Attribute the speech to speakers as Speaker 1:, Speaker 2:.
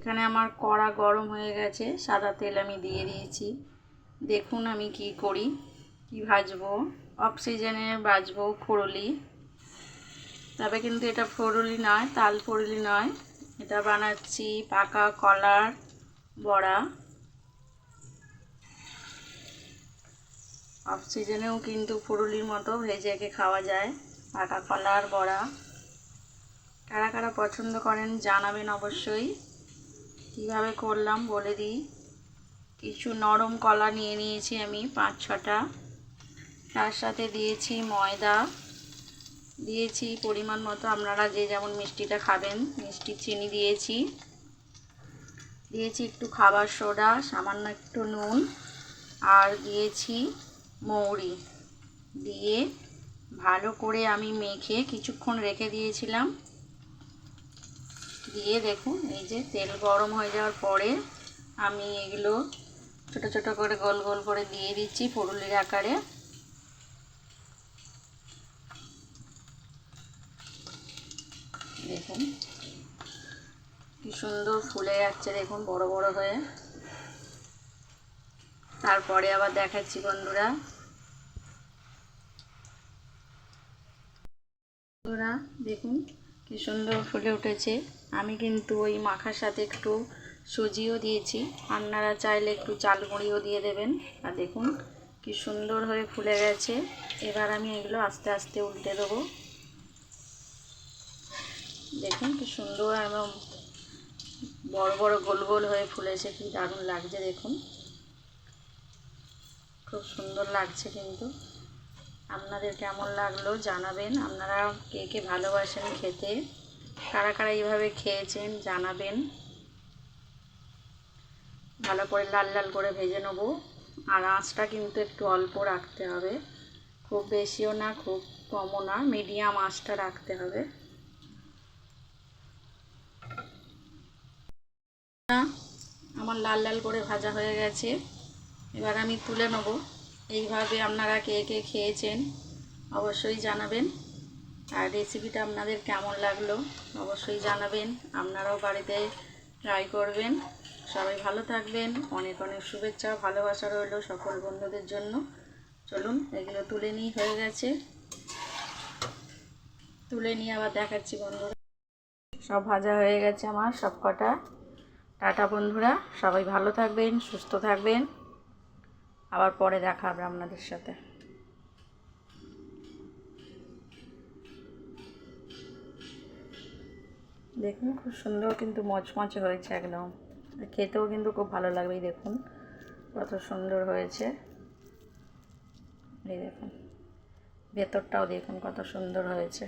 Speaker 1: এখানে আমার কড়া গরম হয়ে গেছে, সাদা তেল আমি দিয়ে দিয়েছি। দেখুন আমি কি করি, কি ভাজবো। অক্সিজেনে ভাজবো ফুরুলি, তবে কিন্তু এটা ফুরুলি নয়, তাল ফুরুলি নয়, এটা বানাচ্ছি পাকা কলার বড়া। অক্সিজেনেও কিন্তু ফুরুলির মতো ভেজে খাওয়া যায় পাকা কলার বড়া। কারা কারা পছন্দ করেন জানাবেন অবশ্যই। কীভাবে করলাম বলে দিই। কিছু নরম কলা নিয়ে নিয়েছি আমি 5-6টা। তার সাথে দিয়েছি ময়দা, দিয়েছি পরিমাণ মতো, আপনারা যে যেমন মিষ্টিটা খাবেন মিষ্টি চিনি দিয়েছি, দিয়েছি একটু খাবার সোডা, সামান্য একটু নুন, আর দিয়েছি মৌরি। দিয়ে ভালো করে আমি মেখে কিছুক্ষণ রেখে দিয়েছিলাম। দিয়ে দেখুন এই যে তেল গরম হয়ে যাওয়ার পরে আমি এগুলো ছোট ছোট করে গোল গোল করে দিয়ে দিচ্ছি ফুরুলির আকারে। দেখুন কি সুন্দর ফুলে যাচ্ছে, দেখুন বড় বড় হয়ে। তারপরে আবার দেখাচ্ছি বন্ধুরা। দেখুন কি সুন্দর ফুলে উঠেছে। আমি কিন্তু ওই মাখার সাথে একটু সুজিও দিয়েছি, আপনারা চাইলে একটু চাল গুঁড়িও দিয়ে দেবেন। আর দেখুন কি সুন্দর হয়ে ফুলে গেছে। এবার আমি এগুলো আস্তে আস্তে উল্টে দেবো। দেখুন কি সুন্দর একদম বড় বড় গোল গোল হয়ে ফুলেছে, কি দারুণ লাগছে। দেখুন খুব সুন্দর লাগছে। কিন্তু আপনাদের কেমন লাগলো জানাবেন। আপনারা কে কে ভালোবাসেন খেতে, কারা কারা এইভাবে খেয়েছেন জানাবেন। ভালো করে লাল লাল করে ভেজে নেব। আর আঁচটা কিন্তু একটু অল্প রাখতে হবে, খুব বেশিও না খুব কমও না, মিডিয়াম আঁচটা রাখতে হবে। আমার লাল লাল করে ভাজা হয়ে গেছে, এবার আমি তুলে নেব। এইভাবে আপনারা কে কে খেয়েছেন অবশ্যই জানাবেন। আর রেসিপিটা আপনাদের কেমন লাগলো অবশ্যই জানাবেন। আপনারাও বাড়িতে ট্রাই করবেন। সবাই ভালো থাকবেন। অনেক অনেক শুভেচ্ছা ভালোবাসা রইল সকল বন্ধুদের জন্য। চলুন এগুলো তুলে নিই, হয়ে গেছে। তুলে নিয়ে আবার দেখাচ্ছি বন্ধুরা। সব ভাজা হয়ে গেছে আমার সব কটা। টাটা বন্ধুরা, সবাই ভালো থাকবেন, সুস্থ থাকবেন। আবার পরে দেখা হবে আপনাদের সাথে। দেখুন খুব সুন্দর কিন্তু মচমচে হয়েছে একদম, খেতেও কিন্তু খুব ভালো লাগবে। দেখুন কত সুন্দর হয়েছে। এই দেখুন ভেতরটাও দেখুন কত সুন্দর হয়েছে।